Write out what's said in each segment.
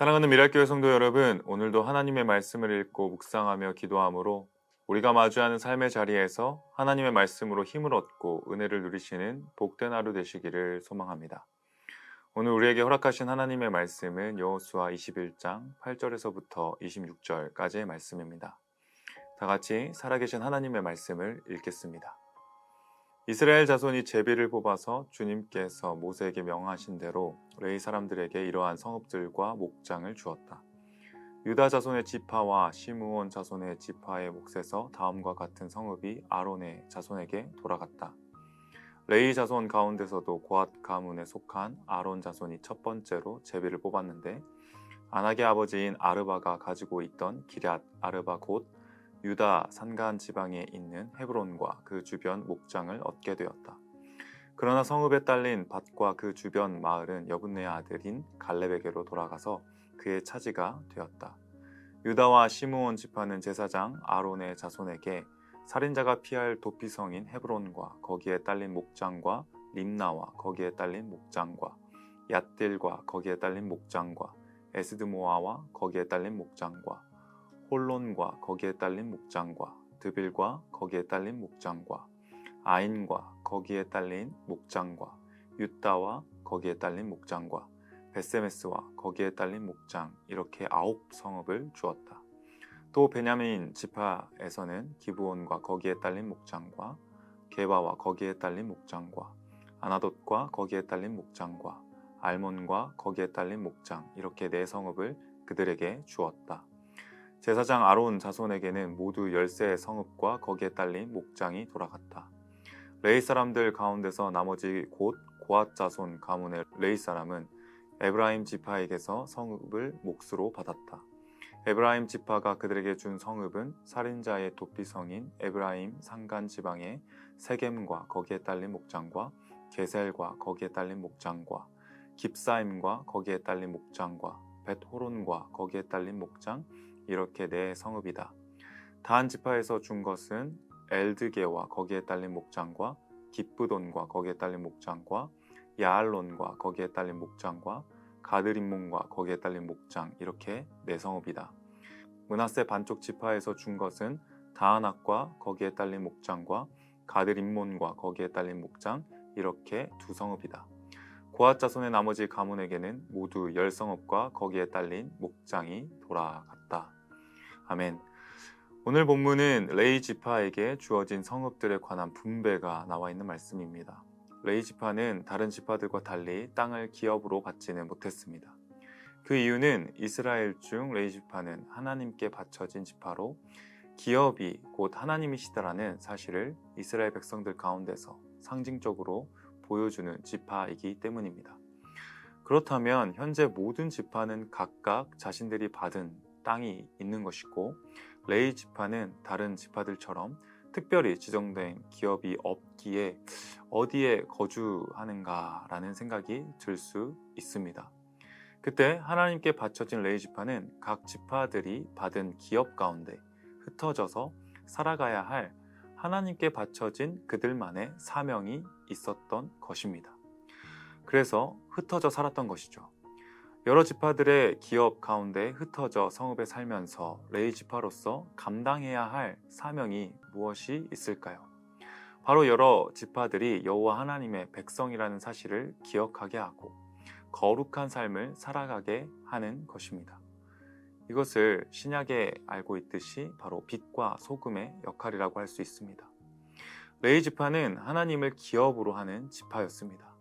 사랑하는 미랄교회 성도 여러분, 오늘도 하나님의 말씀을 읽고 묵상하며 기도함으로 우리가 마주하는 삶의 자리에서 하나님의 말씀으로 힘을 얻고 은혜를 누리시는 복된 하루 되시기를 소망합니다. 오늘 우리에게 허락하신 하나님의 말씀은 여호수아 21장 8절에서부터 26절까지의 말씀입니다. 다 같이 살아계신 하나님의 말씀을 읽겠습니다. 이스라엘 자손이 제비를 뽑아서 주님께서 모세에게 명하신 대로 레위 사람들에게 이러한 성읍들과 목장을 주었다. 유다 자손의 지파와 시므온 자손의 지파의 몫에서 다음과 같은 성읍이 아론의 자손에게 돌아갔다. 레위 자손 가운데서도 고앗 가문에 속한 아론 자손이 첫 번째로 제비를 뽑았는데 아낙의 아버지인 아르바가 가지고 있던 기럇 아르바 곧 유다 산간 지방에 있는 헤브론과 그 주변 목장을 얻게 되었다. 그러나 성읍에 딸린 밭과 그 주변 마을은 여분네의 아들인 갈렙에게로 돌아가서 그의 차지가 되었다. 유다와 시므온 지파는 제사장 아론의 자손에게 살인자가 피할 도피성인 헤브론과 거기에 딸린 목장과 림나와 거기에 딸린 목장과 얏딜과 거기에 딸린 목장과 에스드모아와 거기에 딸린 목장과 홀론과 거기에 딸린 목장과 드빌과 거기에 딸린 목장과 아인과 거기에 딸린 목장과 유다와 거기에 딸린 목장과 베세메스와 거기에 딸린 목장 이렇게 9성읍을 주었다. 또 베냐민 지파에서는 기브온과 거기에 딸린 목장과 게바와 거기에 딸린 목장과 아나돗과 거기에 딸린 목장과 알몬과 거기에 딸린 목장 이렇게 4성읍을 그들에게 주었다. 제사장 아론 자손에게는 모두 10세의 성읍과 거기에 딸린 목장이 돌아갔다. 레위 사람들 가운데서 나머지 곧 고앗 자손 가문의 레위 사람은 에브라임 지파에게서 성읍을 몫으로 받았다. 에브라임 지파가 그들에게 준 성읍은 살인자의 도피성인 에브라임 산간 지방의 세겜과 거기에 딸린 목장과 게셀과 거기에 딸린 목장과 깁사임과 거기에 딸린 목장과 벳호론과 거기에 딸린 목장 이렇게 4성읍이다. 단 지파에서 준 것은 엘드게와 거기에 딸린 목장과 기브돈과 거기에 딸린 목장과 야알론과 거기에 딸린 목장과 가드림몬과 거기에 딸린 목장 이렇게 4성읍이다. 므낫세 반쪽 지파에서 준 것은 다하낙과 거기에 딸린 목장과 가드림몬과 거기에 딸린 목장 이렇게 2성읍이다. 고앗 자손의 나머지 가문에게는 모두 10성읍과 거기에 딸린 목장이 돌아갔다. 아멘. 오늘 본문은 레위 지파에게 주어진 성읍들에 관한 분배가 나와 있는 말씀입니다. 레위 지파는 다른 지파들과 달리 땅을 기업으로 받지는 못했습니다. 그 이유는 이스라엘 중 레위 지파는 하나님께 바쳐진 지파로 기업이 곧 하나님이시다라는 사실을 이스라엘 백성들 가운데서 상징적으로 보여주는 지파이기 때문입니다. 그렇다면 현재 모든 지파는 각각 자신들이 받은 땅이 있는 것이고 레위 지파는 다른 지파들처럼 특별히 지정된 기업이 없기에 어디에 거주하는가라는 생각이 들 수 있습니다. 그때 하나님께 바쳐진 레위 지파는 각 지파들이 받은 기업 가운데 흩어져서 살아가야 할 하나님께 바쳐진 그들만의 사명이 있었던 것입니다. 그래서 흩어져 살았던 것이죠. 여러 지파들의 기업 가운데 흩어져 성읍에 살면서 레위 지파로서 감당해야 할 사명이 무엇이 있을까요? 바로 여러 지파들이 여호와 하나님의 백성이라는 사실을 기억하게 하고 거룩한 삶을 살아가게 하는 것입니다. 이것을 신약에 알고 있듯이 바로 빛과 소금의 역할이라고 할 수 있습니다. 레위 지파는 하나님을 기업으로 하는 지파였습니다.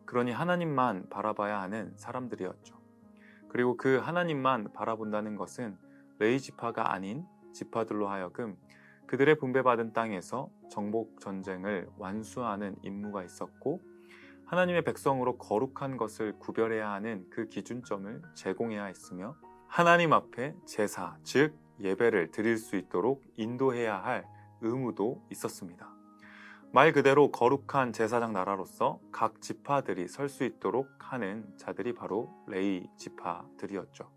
그러니 하나님만 바라봐야 하는 사람들이었죠. 그리고 그 하나님만 바라본다는 것은 레위 지파가 아닌 지파들로 하여금 그들의 분배받은 땅에서 정복 전쟁을 완수하는 임무가 있었고 하나님의 백성으로 거룩한 것을 구별해야 하는 그 기준점을 제공해야 했으며 하나님 앞에 제사, 즉 예배를 드릴 수 있도록 인도해야 할 의무도 있었습니다. 말 그대로 거룩한 제사장 나라로서 각 지파들이 설 수 있도록 하는 자들이 바로 레위 지파들이었죠.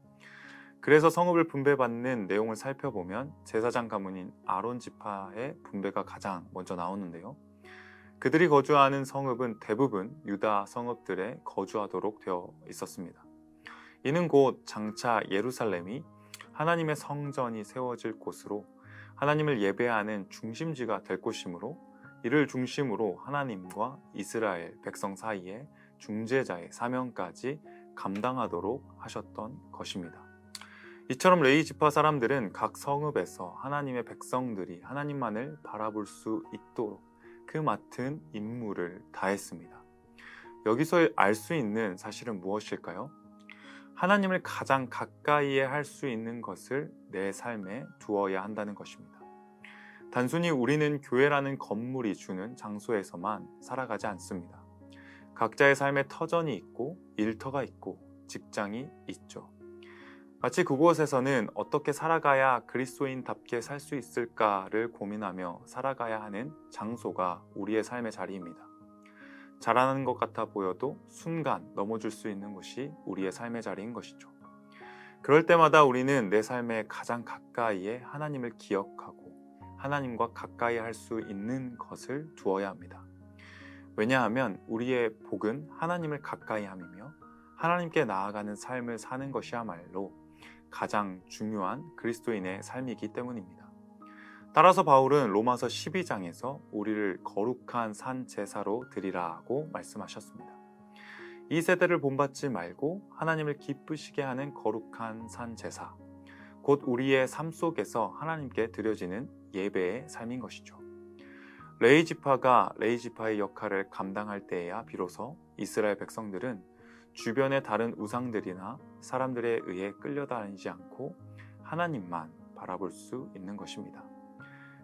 그래서 성읍을 분배받는 내용을 살펴보면 제사장 가문인 아론 지파의 분배가 가장 먼저 나오는데요. 그들이 거주하는 성읍은 대부분 유다 성읍들에 거주하도록 되어 있었습니다. 이는 곧 장차 예루살렘이 하나님의 성전이 세워질 곳으로 하나님을 예배하는 중심지가 될 곳이므로 이를 중심으로 하나님과 이스라엘 백성 사이에 중재자의 사명까지 감당하도록 하셨던 것입니다. 이처럼 레위 지파 사람들은 각 성읍에서 하나님의 백성들이 하나님만을 바라볼 수 있도록 그 맡은 임무를 다했습니다. 여기서 알 수 있는 사실은 무엇일까요? 하나님을 가장 가까이에 할 수 있는 것을 내 삶에 두어야 한다는 것입니다. 단순히 우리는 교회라는 건물이 주는 장소에서만 살아가지 않습니다. 각자의 삶에 터전이 있고 일터가 있고 직장이 있죠. 마치 그곳에서는 어떻게 살아가야 그리스도인답게 살 수 있을까를 고민하며 살아가야 하는 장소가 우리의 삶의 자리입니다. 잘하는 것 같아 보여도 순간 넘어질 수 있는 곳이 우리의 삶의 자리인 것이죠. 그럴 때마다 우리는 내 삶의 가장 가까이에 하나님을 기억하고 하나님과 가까이 할 수 있는 것을 두어야 합니다. 왜냐하면 우리의 복은 하나님을 가까이 함이며 하나님께 나아가는 삶을 사는 것이야말로 가장 중요한 그리스도인의 삶이기 때문입니다. 따라서 바울은 로마서 12장에서 우리를 거룩한 산 제사로 드리라고 말씀하셨습니다. 이 세대를 본받지 말고 하나님을 기쁘시게 하는 거룩한 산 제사, 곧 우리의 삶 속에서 하나님께 드려지는 예배의 삶인 것이죠. 레위 지파가 레위 지파의 역할을 감당할 때에야 비로소 이스라엘 백성들은 주변의 다른 우상들이나 사람들에 의해 끌려다니지 않고 하나님만 바라볼 수 있는 것입니다.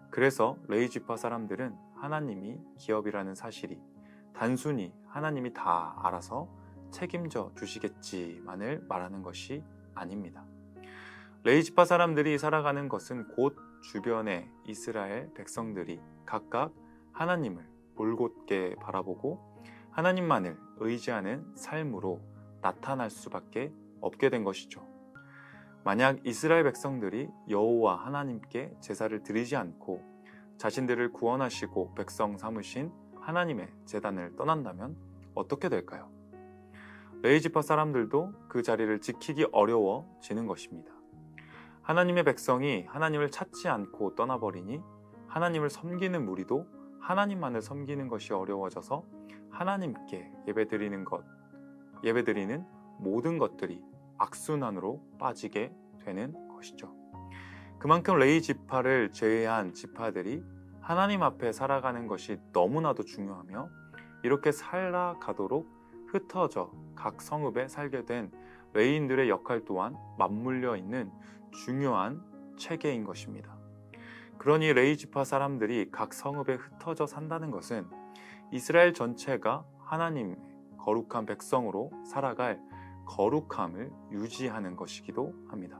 그래서 레위 지파 사람들은 하나님이 기업이라는 사실이 단순히 하나님이 다 알아서 책임져 주시겠지만을 말하는 것이 아닙니다. 레위 지파 사람들이 살아가는 것은 곧 주변의 이스라엘 백성들이 각각 하나님을 올곧게 바라보고 하나님만을 의지하는 삶으로 나타날 수밖에 없게 된 것이죠. 만약 이스라엘 백성들이 여호와 하나님께 제사를 드리지 않고 자신들을 구원하시고 백성 삼으신 하나님의 제단을 떠난다면 어떻게 될까요? 레위 지파 사람들도 그 자리를 지키기 어려워지는 것입니다. 하나님의 백성이 하나님을 찾지 않고 떠나버리니 하나님을 섬기는 무리도 하나님만을 섬기는 것이 어려워져서 하나님께 예배드리는 모든 것들이 악순환으로 빠지게 되는 것이죠. 그만큼 레위 지파를 제외한 지파들이 하나님 앞에 살아가는 것이 너무나도 중요하며 이렇게 살아가도록 흩어져 각 성읍에 살게 된 레위인들의 역할 또한 맞물려 있는 중요한 체계인 것입니다. 그러니 레위 지파 사람들이 각 성읍에 흩어져 산다는 것은 이스라엘 전체가 하나님의 거룩한 백성으로 살아갈 거룩함을 유지하는 것이기도 합니다.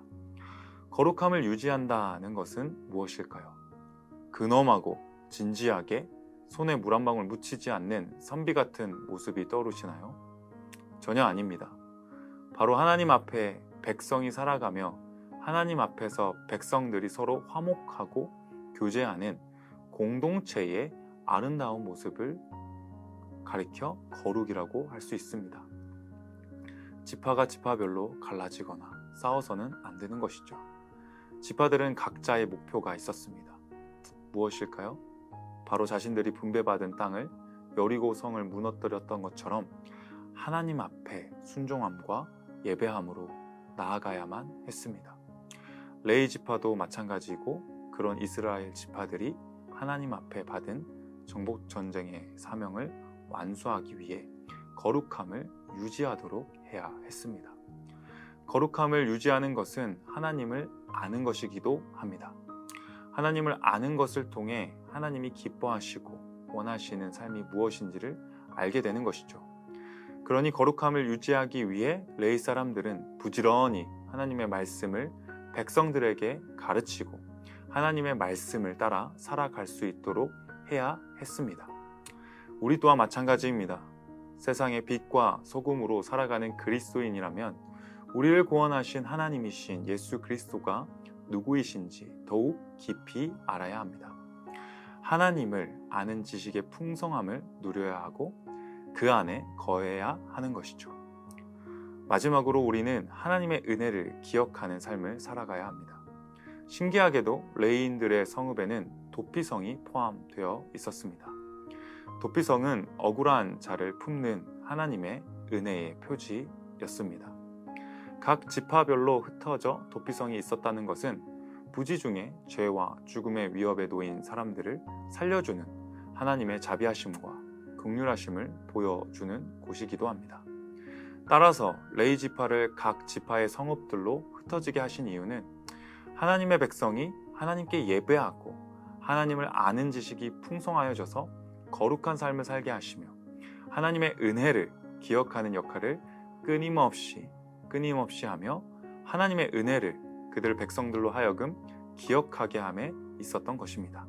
거룩함을 유지한다는 것은 무엇일까요? 근엄하고 진지하게 손에 물 한 방울 묻히지 않는 선비 같은 모습이 떠오르시나요? 전혀 아닙니다. 바로 하나님 앞에 백성이 살아가며 하나님 앞에서 백성들이 서로 화목하고 교제하는 공동체의 아름다운 모습을 가리켜 거룩이라고 할 수 있습니다. 지파가 지파별로 갈라지거나 싸워서는 안 되는 것이죠. 지파들은 각자의 목표가 있었습니다. 무엇일까요? 바로 자신들이 분배받은 땅을 여리고성을 무너뜨렸던 것처럼 하나님 앞에 순종함과 예배함으로 나아가야만 했습니다. 레위 지파도 마찬가지고 그런 이스라엘 지파들이 하나님 앞에 받은 정복 전쟁의 사명을 완수하기 위해 거룩함을 유지하도록 해야 했습니다. 거룩함을 유지하는 것은 하나님을 아는 것이기도 합니다. 하나님을 아는 것을 통해 하나님이 기뻐하시고 원하시는 삶이 무엇인지를 알게 되는 것이죠. 그러니 거룩함을 유지하기 위해 레위 사람들은 부지런히 하나님의 말씀을 백성들에게 가르치고 하나님의 말씀을 따라 살아갈 수 있도록 해야 했습니다. 우리 또한 마찬가지입니다. 세상의 빛과 소금으로 살아가는 그리스도인이라면 우리를 구원하신 하나님이신 예수 그리스도가 누구이신지 더욱 깊이 알아야 합니다. 하나님을 아는 지식의 풍성함을 누려야 하고 그 안에 거해야 하는 것이죠. 마지막으로 우리는 하나님의 은혜를 기억하는 삶을 살아가야 합니다. 신기하게도 레이인들의 성읍에는 도피성이 포함되어 있었습니다. 도피성은 억울한 자를 품는 하나님의 은혜의 표지였습니다. 각 지파별로 흩어져 도피성이 있었다는 것은 부지 중에 죄와 죽음의 위협에 놓인 사람들을 살려주는 하나님의 자비하심과 긍휼하심을 보여주는 곳이기도 합니다. 따라서 레위 지파를 각 지파의 성읍들로 흩어지게 하신 이유는 하나님의 백성이 하나님께 예배하고 하나님을 아는 지식이 풍성하여져서 거룩한 삶을 살게 하시며 하나님의 은혜를 기억하는 역할을 끊임없이 하며 하나님의 은혜를 그들 백성들로 하여금 기억하게 함에 있었던 것입니다.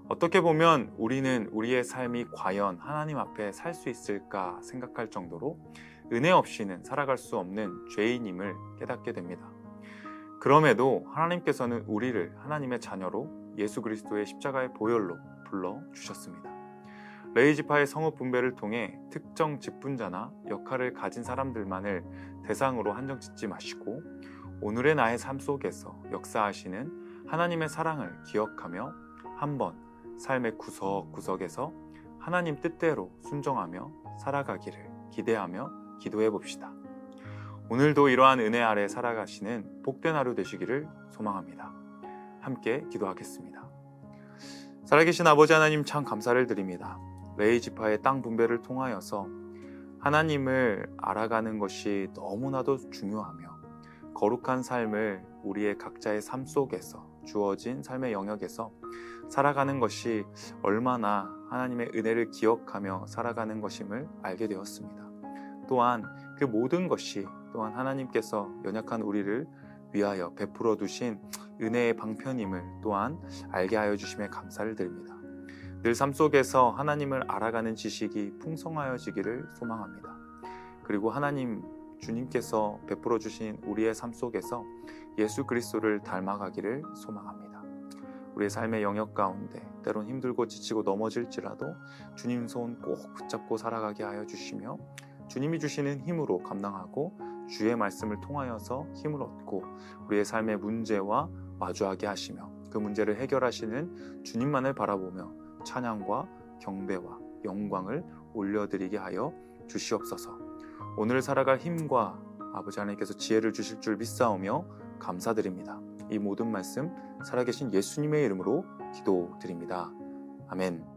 어떻게 보면 우리는 우리의 삶이 과연 하나님 앞에 살 수 있을까 생각할 정도로 은혜 없이는 살아갈 수 없는 죄인임을 깨닫게 됩니다. 그럼에도 하나님께서는 우리를 하나님의 자녀로 예수 그리스도의 십자가의 보혈로 불러주셨습니다. 레위 지파의 성읍 분배를 통해 특정 직분자나 역할을 가진 사람들만을 대상으로 한정짓지 마시고 오늘의 나의 삶 속에서 역사하시는 하나님의 사랑을 기억하며 한번 삶의 구석구석에서 하나님 뜻대로 순종하며 살아가기를 기대하며 기도해 봅시다. 오늘도 이러한 은혜 아래 살아가시는 복된 하루 되시기를 소망합니다. 함께 기도하겠습니다. 살아계신 아버지 하나님 참 감사를 드립니다. 레위 지파의 땅 분배를 통하여서 하나님을 알아가는 것이 너무나도 중요하며 거룩한 삶을 우리의 각자의 삶 속에서 주어진 삶의 영역에서 살아가는 것이 얼마나 하나님의 은혜를 기억하며 살아가는 것임을 알게 되었습니다. 또한 그 모든 것이 또한 하나님께서 연약한 우리를 위하여 베풀어 두신 은혜의 방편임을 또한 알게 하여 주심에 감사를 드립니다. 늘 삶 속에서 하나님을 알아가는 지식이 풍성하여지기를 소망합니다. 그리고 하나님 주님께서 베풀어 주신 우리의 삶 속에서 예수 그리스도를 닮아가기를 소망합니다. 우리의 삶의 영역 가운데 때론 힘들고 지치고 넘어질지라도 주님 손 꼭 붙잡고 살아가게 하여 주시며 주님이 주시는 힘으로 감당하고 주의 말씀을 통하여서 힘을 얻고 우리의 삶의 문제와 마주하게 하시며 그 문제를 해결하시는 주님만을 바라보며 찬양과 경배와 영광을 올려드리게 하여 주시옵소서. 오늘 살아갈 힘과 아버지 하나님께서 지혜를 주실 줄 믿사오며 감사드립니다. 이 모든 말씀 살아계신 예수님의 이름으로 기도드립니다. 아멘.